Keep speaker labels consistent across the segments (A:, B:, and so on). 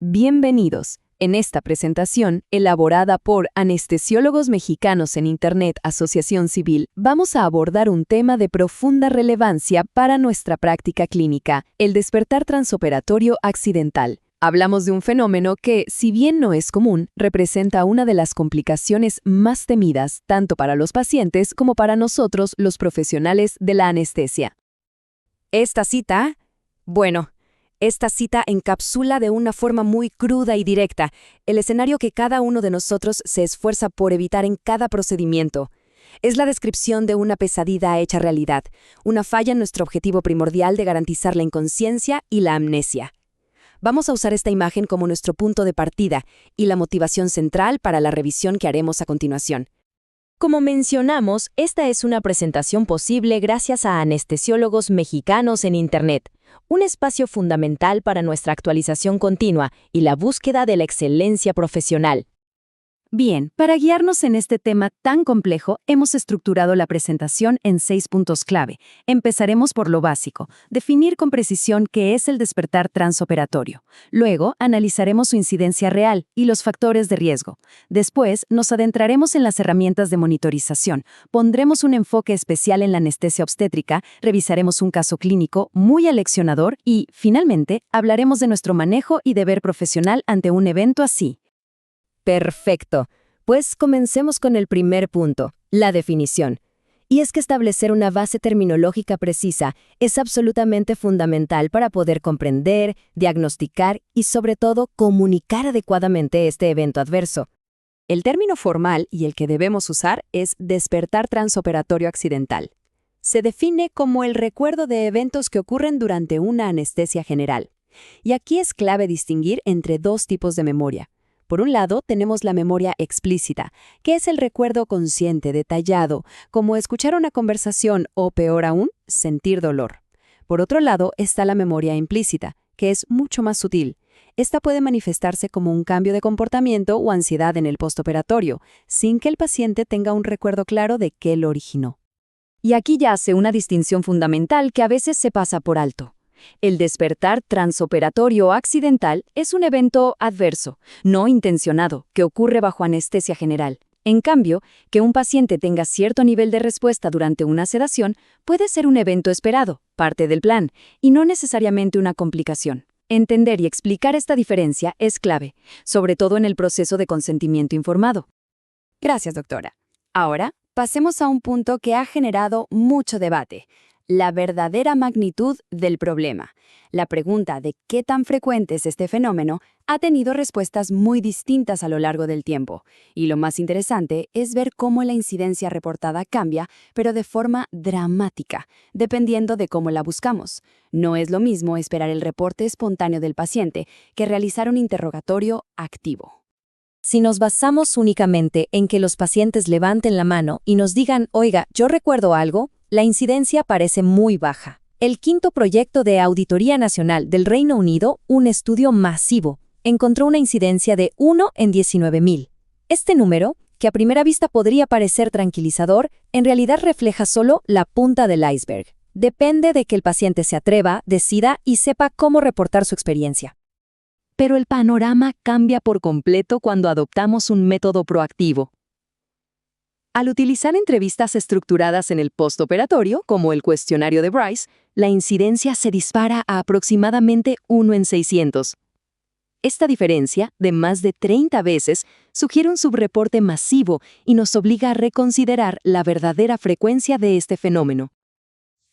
A: Bienvenidos. En esta presentación, elaborada por Anestesiólogos Mexicanos en Internet Asociación Civil, vamos a abordar un tema de profunda relevancia para nuestra práctica clínica, el despertar transoperatorio accidental. Hablamos de un fenómeno que, si bien no es común, representa una de las complicaciones más temidas tanto para los pacientes como para nosotros, los profesionales de la anestesia.
B: Esta cita encapsula de una forma muy cruda y directa el escenario que cada uno de nosotros se esfuerza por evitar en cada procedimiento. Es la descripción de una pesadilla hecha realidad, una falla en nuestro objetivo primordial de garantizar la inconsciencia y la amnesia. Vamos a usar esta imagen como nuestro punto de partida y la motivación central para la revisión que haremos a continuación.
A: Como mencionamos, esta es una presentación posible gracias a Anestesiólogos Mexicanos en Internet, un espacio fundamental para nuestra actualización continua y la búsqueda de la excelencia profesional. Bien, para guiarnos en este tema tan complejo, hemos estructurado la presentación en 6 puntos clave. Empezaremos por lo básico, definir con precisión qué es el despertar transoperatorio. Luego, analizaremos su incidencia real y los factores de riesgo. Después, nos adentraremos en las herramientas de monitorización. Pondremos un enfoque especial en la anestesia obstétrica, revisaremos un caso clínico muy aleccionador y, finalmente, hablaremos de nuestro manejo y deber profesional ante un evento así.
B: Perfecto. Pues comencemos con el primer punto, la definición. Y es que establecer una base terminológica precisa es absolutamente fundamental para poder comprender, diagnosticar y, sobre todo, comunicar adecuadamente este evento adverso. El término formal y el que debemos usar es despertar transoperatorio accidental. Se define como el recuerdo de eventos que ocurren durante una anestesia general. Y aquí es clave distinguir entre dos tipos de memoria. Por un lado, tenemos la memoria explícita, que es el recuerdo consciente, detallado, como escuchar una conversación o, peor aún, sentir dolor. Por otro lado, está la memoria implícita, que es mucho más sutil. Esta puede manifestarse como un cambio de comportamiento o ansiedad en el postoperatorio, sin que el paciente tenga un recuerdo claro de qué lo originó. Y aquí yace una distinción fundamental que a veces se pasa por alto. El despertar transoperatorio accidental es un evento adverso, no intencionado, que ocurre bajo anestesia general. En cambio, que un paciente tenga cierto nivel de respuesta durante una sedación puede ser un evento esperado, parte del plan, y no necesariamente una complicación. Entender y explicar esta diferencia es clave, sobre todo en el proceso de consentimiento informado. Gracias, doctora. Ahora, pasemos a un punto que ha generado mucho debate: la verdadera magnitud del problema. La pregunta de qué tan frecuente es este fenómeno ha tenido respuestas muy distintas a lo largo del tiempo, y lo más interesante es ver cómo la incidencia reportada cambia, pero de forma dramática, dependiendo de cómo la buscamos. No es lo mismo esperar el reporte espontáneo del paciente que realizar un interrogatorio activo. Si nos basamos únicamente en que los pacientes levanten la mano y nos digan, oiga, yo recuerdo algo, la incidencia parece muy baja. El quinto proyecto de Auditoría Nacional del Reino Unido, un estudio masivo, encontró una incidencia de 1 en 19.000. Este número, que a primera vista podría parecer tranquilizador, en realidad refleja solo la punta del iceberg. Depende de que el paciente se atreva, decida y sepa cómo reportar su experiencia.
A: Pero el panorama cambia por completo cuando adoptamos un método proactivo. Al utilizar entrevistas estructuradas en el postoperatorio, como el cuestionario de Bryce, la incidencia se dispara a aproximadamente 1 en 600. Esta diferencia, de más de 30 veces, sugiere un subreporte masivo y nos obliga a reconsiderar la verdadera frecuencia de este fenómeno.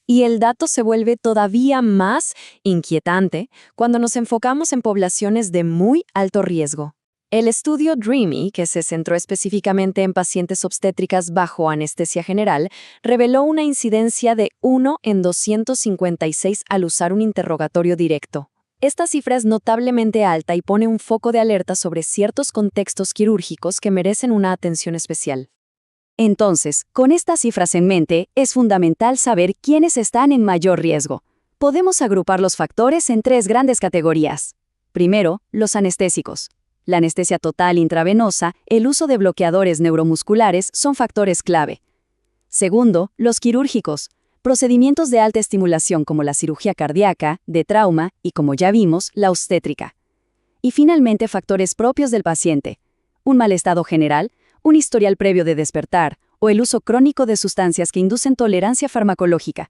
A: Y el dato se vuelve todavía más inquietante cuando nos enfocamos en poblaciones de muy alto riesgo. El estudio DREAMY, que se centró específicamente en pacientes obstétricas bajo anestesia general, reveló una incidencia de 1 en 256 al usar un interrogatorio directo. Esta cifra es notablemente alta y pone un foco de alerta sobre ciertos contextos quirúrgicos que merecen una atención especial. Entonces, con estas cifras en mente, es fundamental saber quiénes están en mayor riesgo. Podemos agrupar los factores en 3 grandes categorías. Primero, los anestésicos. La anestesia total intravenosa, el uso de bloqueadores neuromusculares son factores clave. Segundo, los quirúrgicos. Procedimientos de alta estimulación como la cirugía cardíaca, de trauma y, como ya vimos, la obstétrica.
C: Y finalmente, factores propios del paciente. Un mal estado general, un historial previo de despertar o el uso crónico de sustancias que inducen tolerancia farmacológica.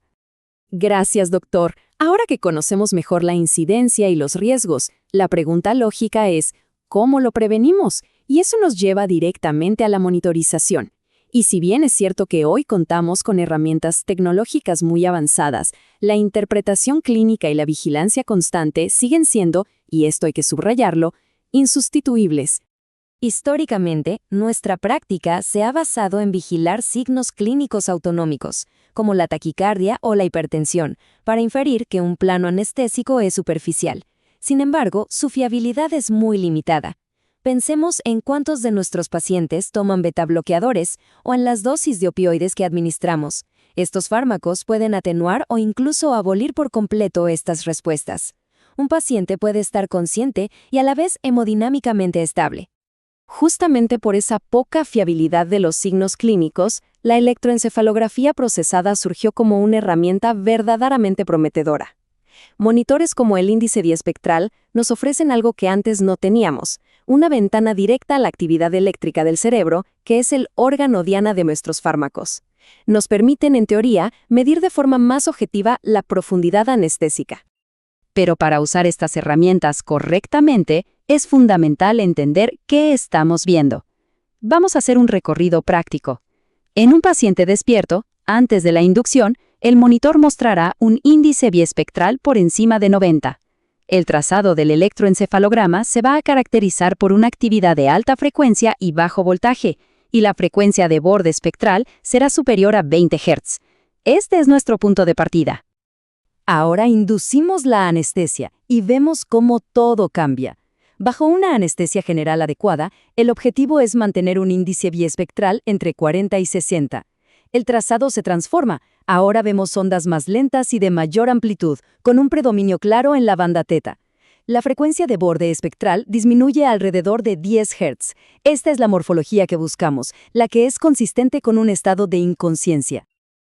B: Gracias, doctor. Ahora que conocemos mejor la incidencia y los riesgos, la pregunta lógica es, ¿cómo lo prevenimos? Y eso nos lleva directamente a la monitorización. Y si bien es cierto que hoy contamos con herramientas tecnológicas muy avanzadas, la interpretación clínica y la vigilancia constante siguen siendo, y esto hay que subrayarlo, insustituibles.
A: Históricamente, nuestra práctica se ha basado en vigilar signos clínicos autonómicos, como la taquicardia o la hipertensión, para inferir que un plano anestésico es superficial. Sin embargo, su fiabilidad es muy limitada. Pensemos en cuántos de nuestros pacientes toman betabloqueadores o en las dosis de opioides que administramos. Estos fármacos pueden atenuar o incluso abolir por completo estas respuestas. Un paciente puede estar consciente y a la vez hemodinámicamente estable. Justamente por esa poca fiabilidad de los signos clínicos, la electroencefalografía procesada surgió como una herramienta verdaderamente prometedora. Monitores como el índice biespectral nos ofrecen algo que antes no teníamos, una ventana directa a la actividad eléctrica del cerebro, que es el órgano diana de nuestros fármacos. Nos permiten, en teoría, medir de forma más objetiva la profundidad anestésica.
C: Pero para usar estas herramientas correctamente, es fundamental entender qué estamos viendo. Vamos a hacer un recorrido práctico. En un paciente despierto, antes de la inducción, el monitor mostrará un índice biespectral por encima de 90. El trazado del electroencefalograma se va a caracterizar por una actividad de alta frecuencia y bajo voltaje, y la frecuencia de borde espectral será superior a 20 Hz. Este es nuestro punto de partida.
A: Ahora inducimos la anestesia y vemos cómo todo cambia. Bajo una anestesia general adecuada, el objetivo es mantener un índice biespectral entre 40 y 60. El trazado se transforma. Ahora vemos ondas más lentas y de mayor amplitud, con un predominio claro en la banda teta. La frecuencia de borde espectral disminuye alrededor de 10 Hz. Esta es la morfología que buscamos, la que es consistente con un estado de inconsciencia.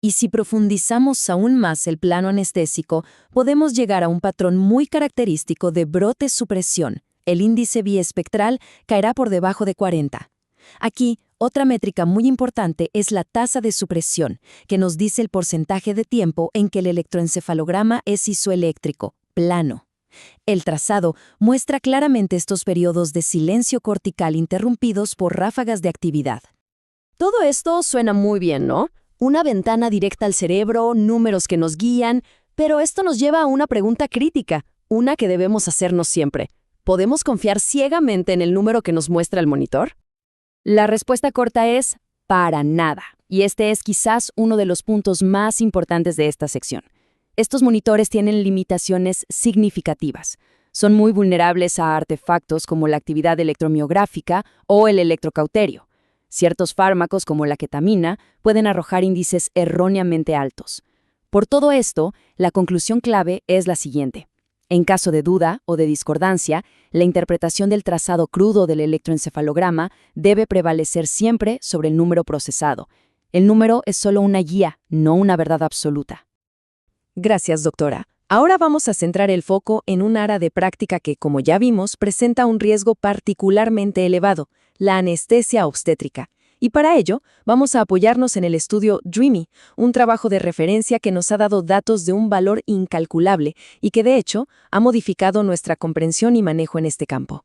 A: Y si profundizamos aún más el plano anestésico, podemos llegar a un patrón muy característico de brote-supresión. El índice biespectral caerá por debajo de 40. Aquí, otra métrica muy importante es la tasa de supresión, que nos dice el porcentaje de tiempo en que el electroencefalograma es isoeléctrico, plano. El trazado muestra claramente estos periodos de silencio cortical interrumpidos por ráfagas de actividad.
B: Todo esto suena muy bien, ¿no? Una ventana directa al cerebro, números que nos guían, pero esto nos lleva a una pregunta crítica, una que debemos hacernos siempre. ¿Podemos confiar ciegamente en el número que nos muestra el monitor? La respuesta corta es, para nada. Y este es quizás uno de los puntos más importantes de esta sección. Estos monitores tienen limitaciones significativas. Son muy vulnerables a artefactos como la actividad electromiográfica o el electrocauterio. Ciertos fármacos, como la ketamina, pueden arrojar índices erróneamente altos. Por todo esto, la conclusión clave es la siguiente. En caso de duda o de discordancia, la interpretación del trazado crudo del electroencefalograma debe prevalecer siempre sobre el número procesado. El número es solo una guía, no una verdad absoluta.
A: Gracias, doctora. Ahora vamos a centrar el foco en un área de práctica que, como ya vimos, presenta un riesgo particularmente elevado, la anestesia obstétrica. Y para ello, vamos a apoyarnos en el estudio DREAMY, un trabajo de referencia que nos ha dado datos de un valor incalculable y que, de hecho, ha modificado nuestra comprensión y manejo en este campo.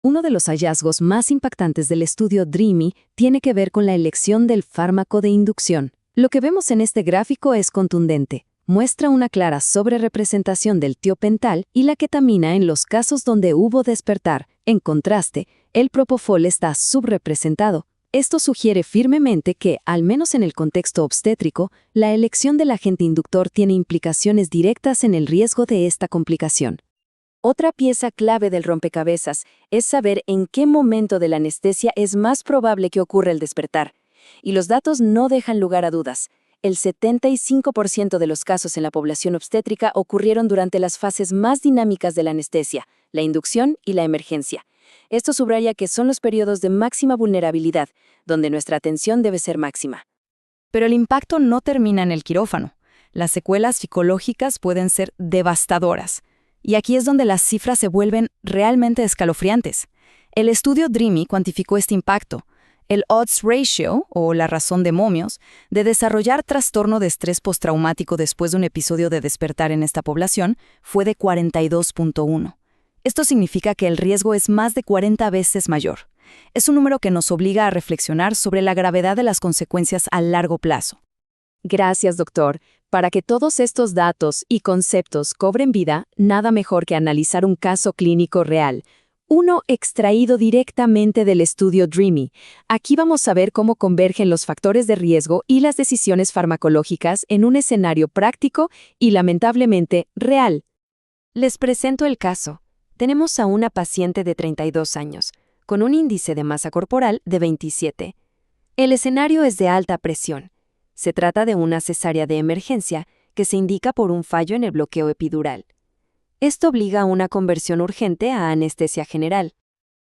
A: Uno de los hallazgos más impactantes del estudio DREAMY tiene que ver con la elección del fármaco de inducción. Lo que vemos en este gráfico es contundente. Muestra una clara sobrerepresentación del tiopental y la ketamina en los casos donde hubo despertar. En contraste, el propofol está subrepresentado. Esto sugiere firmemente que, al menos en el contexto obstétrico, la elección del agente inductor tiene implicaciones directas en el riesgo de esta complicación. Otra pieza clave del rompecabezas es saber en qué momento de la anestesia es más probable que ocurra el despertar. Y los datos no dejan lugar a dudas. El 75% de los casos en la población obstétrica ocurrieron durante las fases más dinámicas de la anestesia, la inducción y la emergencia. Esto subraya que son los periodos de máxima vulnerabilidad, donde nuestra atención debe ser máxima.
C: Pero el impacto no termina en el quirófano. Las secuelas psicológicas pueden ser devastadoras.
D: Y aquí es donde las cifras se vuelven realmente escalofriantes. El estudio DREAMY cuantificó este impacto. El odds ratio, o la razón de momios, de desarrollar trastorno de estrés postraumático después de un episodio de despertar en esta población fue de 42.1. Esto significa que el riesgo es más de 40 veces mayor. Es un número que nos obliga a reflexionar sobre la gravedad de las consecuencias a largo plazo.
A: Gracias, doctor. Para que todos estos datos y conceptos cobren vida, nada mejor que analizar un caso clínico real. Uno extraído directamente del estudio DREAMY. Aquí vamos a ver cómo convergen los factores de riesgo y las decisiones farmacológicas en un escenario práctico y, lamentablemente, real.
B: Les presento el caso. Tenemos a una paciente de 32 años, con un índice de masa corporal de 27. El escenario es de alta presión. Se trata de una cesárea de emergencia que se indica por un fallo en el bloqueo epidural. Esto obliga a una conversión urgente a anestesia general.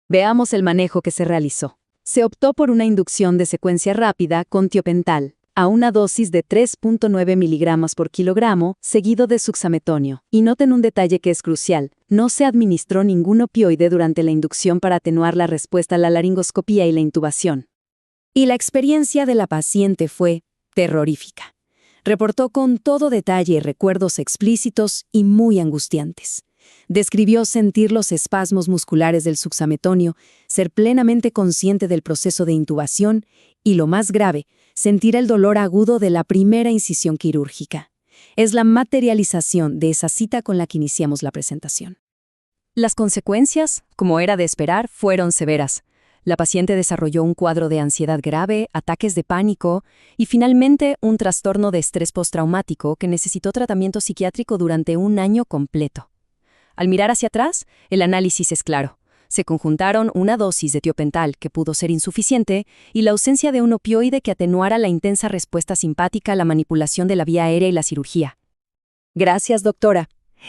A: Veamos el manejo que se realizó. Se optó por una inducción de secuencia rápida con tiopental, a una dosis de 3.9 miligramos por kilogramo, seguido de suxametonio. Y noten un detalle que es crucial: no se administró ningún opioide durante la inducción para atenuar la respuesta a la laringoscopía y la intubación.
B: Y la experiencia de la paciente fue terrorífica. Reportó con todo detalle recuerdos explícitos y muy angustiantes. Describió sentir los espasmos musculares del suxametonio, ser plenamente consciente del proceso de intubación y, lo más grave, sentir el dolor agudo de la primera incisión quirúrgica. Es la materialización de esa cita con la que iniciamos la presentación.
C: Las consecuencias, como era de esperar, fueron severas. La paciente desarrolló un cuadro de ansiedad grave, ataques de pánico y finalmente un trastorno de estrés postraumático que necesitó tratamiento psiquiátrico durante un año completo. Al mirar hacia atrás, el análisis es claro. Se conjuntaron una dosis de tiopental que pudo ser insuficiente y la ausencia de un opioide que atenuara la intensa respuesta simpática a la manipulación de la vía aérea y la cirugía.
A: Gracias, doctora.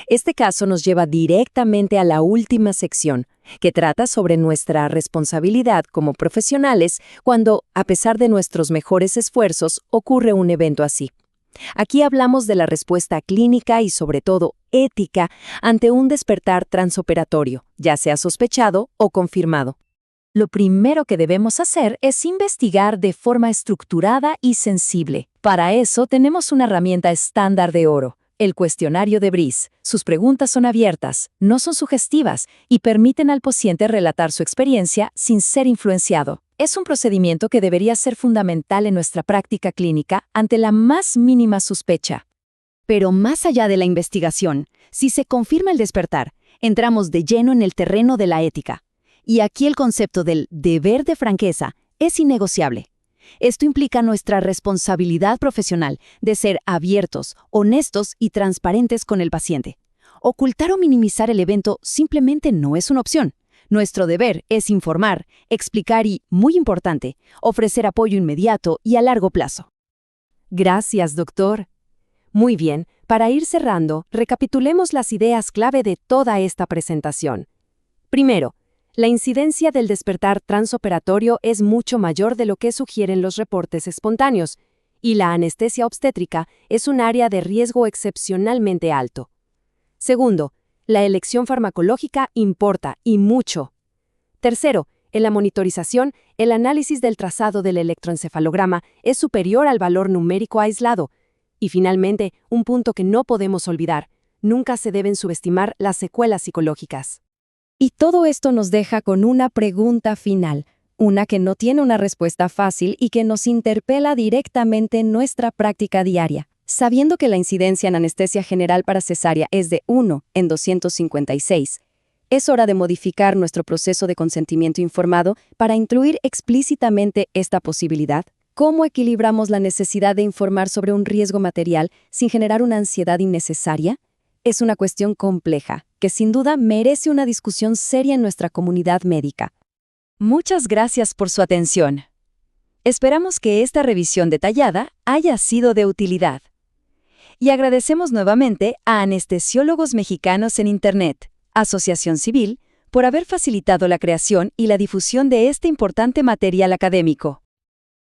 A: Este caso nos lleva directamente a la última sección, que trata sobre nuestra responsabilidad como profesionales cuando, a pesar de nuestros mejores esfuerzos, ocurre un evento así. Aquí hablamos de la respuesta clínica y, sobre todo, ética ante un despertar transoperatorio, ya sea sospechado o confirmado. Lo primero que debemos hacer es investigar de forma estructurada y sensible. Para eso tenemos una herramienta estándar de oro: el cuestionario de Brice. Sus preguntas son abiertas, no son sugestivas y permiten al paciente relatar su experiencia sin ser influenciado. Es un procedimiento que debería ser fundamental en nuestra práctica clínica ante la más mínima sospecha.
D: Pero más allá de la investigación, si se confirma el despertar, entramos de lleno en el terreno de la ética. Y aquí el concepto del deber de franqueza es innegociable. Esto implica nuestra responsabilidad profesional de ser abiertos, honestos y transparentes con el paciente. Ocultar o minimizar el evento simplemente no es una opción. Nuestro deber es informar, explicar y, muy importante, ofrecer apoyo inmediato y a largo plazo.
B: Gracias, doctor. Muy bien, para ir cerrando, recapitulemos las ideas clave de toda esta presentación. Primero, la incidencia del despertar transoperatorio es mucho mayor de lo que sugieren los reportes espontáneos, y la anestesia obstétrica es un área de riesgo excepcionalmente alto. Segundo, la elección farmacológica importa, y mucho. Tercero, en la monitorización, el análisis del trazado del electroencefalograma es superior al valor numérico aislado. Y finalmente, un punto que no podemos olvidar: nunca se deben subestimar las secuelas psicológicas. Y todo esto nos deja con una pregunta final, una que no tiene una respuesta fácil y que nos interpela directamente en nuestra práctica diaria. Sabiendo que la incidencia en anestesia general para cesárea es de 1 en 256, es hora de modificar nuestro proceso de consentimiento informado para incluir explícitamente esta posibilidad. ¿Cómo equilibramos la necesidad de informar sobre un riesgo material sin generar una ansiedad innecesaria? Es una cuestión compleja, que sin duda merece una discusión seria en nuestra comunidad médica.
C: Muchas gracias por su atención. Esperamos que esta revisión detallada haya sido de utilidad. Y agradecemos nuevamente a Anestesiólogos Mexicanos en Internet, Asociación Civil, por haber facilitado la creación y la difusión de este importante material académico.